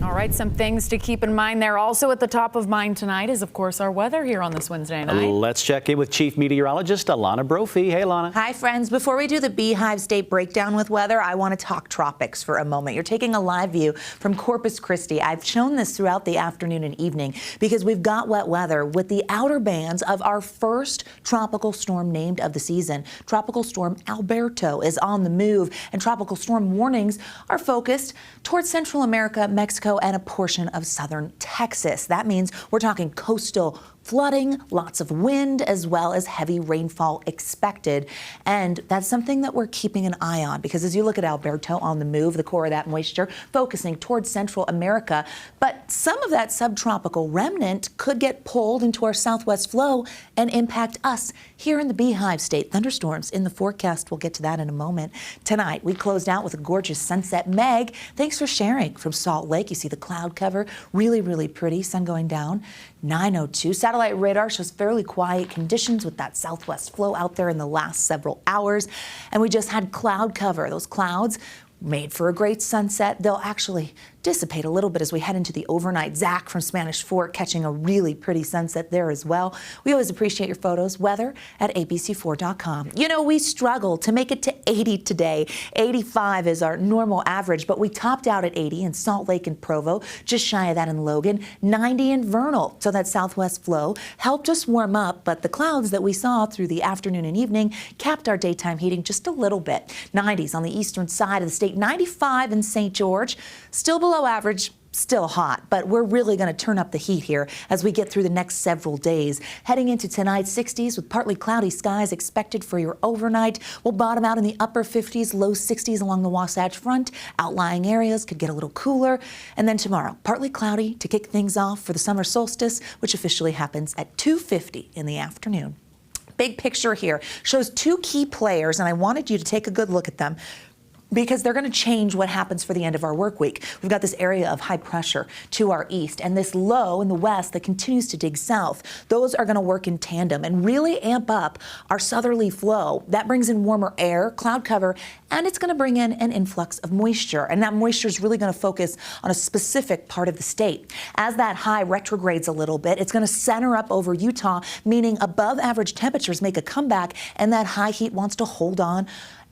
All right, some things to keep in mind there. Also at the top of mind tonight is, of course, our weather here on this Wednesday night. Let's check in with Chief Meteorologist Alana Brophy. Hey, Alana. Hi, friends. Before we do the Beehive State breakdown with weather, I want to talk tropics for a moment. You're taking a live view from Corpus Christi. I've shown this throughout the afternoon and evening because we've got wet weather with the outer bands of our first tropical storm named of the season. Tropical storm Alberto is on the move, and tropical storm warnings are focused towards Central America, Mexico, and a portion of southern Texas. That means we're talking coastal flooding, lots of wind, as well as heavy rainfall expected. And that's something that we're keeping an eye on because as you look at Alberto on the move, the core of that moisture focusing towards Central America, but some of that subtropical remnant could get pulled into our southwest flow and impact us here in the Beehive State. Thunderstorms in the forecast. We'll get to that in a moment. Tonight, we closed out with a gorgeous sunset. Meg, thanks for sharing from Salt Lake. You see the cloud cover. Really, really pretty. Sun going down. 9:02. Satellite radar shows fairly quiet conditions with that southwest flow out there in the last several hours. And we just had cloud cover. Those clouds made for a great sunset. They'll actually dissipate a little bit as we head into the overnight. Zach from Spanish Fort catching a really pretty sunset there as well. We always appreciate your photos. Weather at abc4.com. You know, we struggled to make it to 80 today. 85 is our normal average, but we topped out at 80 in Salt Lake and Provo, just shy of that in Logan, 90 in Vernal. So that southwest flow helped us warm up, but the clouds that we saw through the afternoon and evening capped our daytime heating just a little bit. 90s on the eastern side of the state, 95 in St. George, still below average, still hot, but we're really going to turn up the heat here as we get through the next several days. Heading into tonight, 60s with partly cloudy skies expected for your overnight. We'll bottom out in the upper 50s, low 60s along the Wasatch Front. Outlying areas could get a little cooler. And then tomorrow, partly cloudy to kick things off for the summer solstice, which officially happens at 2:50 in the afternoon. Big picture here shows two key players, and I wanted you to take a good look at them, because they're going to change what happens for the end of our work week. We've got this area of high pressure to our east and this low in the west that continues to dig south. Those are going to work in tandem and really amp up our southerly flow. That brings in warmer air, cloud cover, and it's going to bring in an influx of moisture. And that moisture is really going to focus on a specific part of the state. As that high retrogrades a little bit, it's going to center up over Utah, meaning above average temperatures make a comeback, and that high heat wants to hold on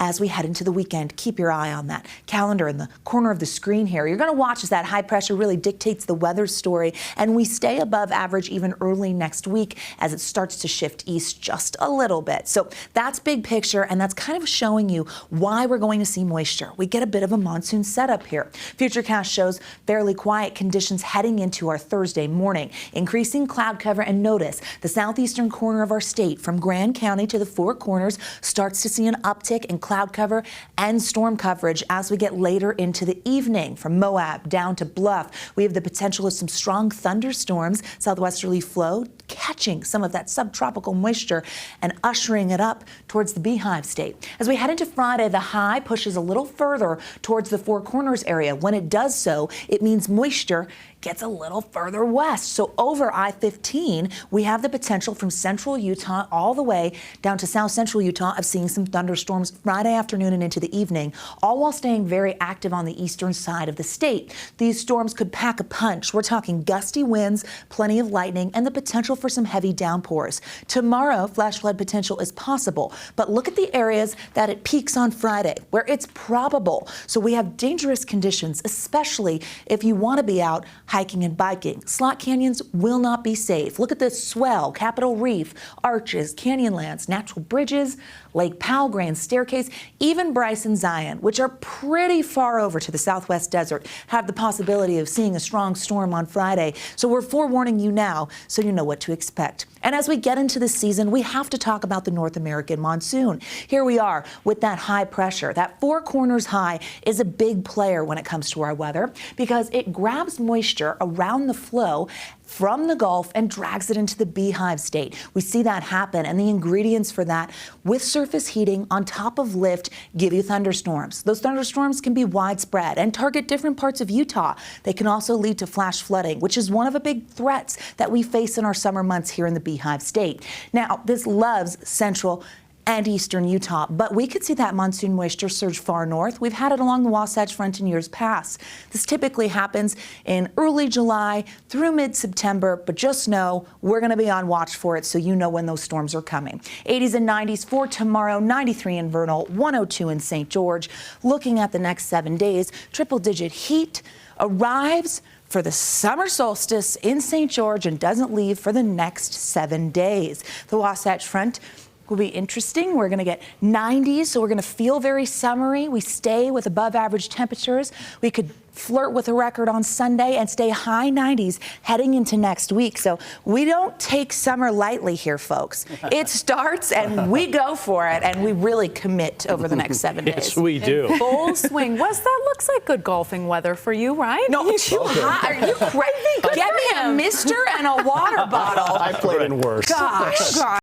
as we head into the weekend. Keep your eye on that calendar in the corner of the screen here. You're going to watch as that high pressure really dictates the weather story, and we stay above average even early next week as it starts to shift east just a little bit. So that's big picture, and that's kind of showing you why we're going to see moisture. We get a bit of a monsoon setup here. Futurecast shows fairly quiet conditions heading into our Thursday morning. Increasing cloud cover, and notice the southeastern corner of our state from Grand County to the Four Corners starts to see an uptick in cloud cover and storm coverage as we get later into the evening. From Moab down to Bluff, we have the potential of some strong thunderstorms, southwesterly flow catching some of that subtropical moisture and ushering it up towards the Beehive State. As we head into Friday, the high pushes a little further towards the Four Corners area. When it does so, it means moisture gets a little further west. So over I-15, we have the potential from central Utah all the way down to south central Utah of seeing some thunderstorms Friday afternoon and into the evening, all while staying very active on the eastern side of the state. These storms could pack a punch. We're talking gusty winds, plenty of lightning, and the potential for some heavy downpours. Tomorrow, flash flood potential is possible, but look at the areas that it peaks on Friday, where it's probable. So we have dangerous conditions, especially if you want to be out hiking and biking. Slot canyons will not be safe. Look at this swell, Capitol Reef, Arches, Canyonlands, Natural Bridges, Lake Powell, Grand Staircase, even Bryce and Zion, which are pretty far over to the southwest desert, have the possibility of seeing a strong storm on Friday. So we're forewarning you now so you know what to expect. And as we get into the season, we have to talk about the North American monsoon. Here we are with that high pressure. That Four Corners high is a big player when it comes to our weather because it grabs moisture around the flow from the Gulf and drags it into the Beehive State. We see that happen, and the ingredients for that with surface heating on top of lift give you thunderstorms. Those thunderstorms can be widespread and target different parts of Utah. They can also lead to flash flooding, which is one of the big threats that we face in our summer months here in the Beehive State. Now, this loves central and eastern Utah. But we could see that monsoon moisture surge far north. We've had it along the Wasatch Front in years past. This typically happens in early July through mid-September, but just know we're going to be on watch for it so you know when those storms are coming. 80s and 90s for tomorrow, 93 in Vernal, 102 in St. George. Looking at the next 7 days, triple-digit heat arrives for the summer solstice in St. George and doesn't leave for the next 7 days. The Wasatch Front will be interesting. We're going to get 90s, so we're going to feel very summery. We stay with above average temperatures. We could flirt with a record on Sunday and stay high 90s heading into next week. So we don't take summer lightly here, folks. It starts and we go for it, and we really commit over the next 7 days. Yes, we do. In full swing. Wes, that looks like good golfing weather for you, right? No, too hot. Are you crazy? Get me a mister and a water bottle. I played in worse. Gosh.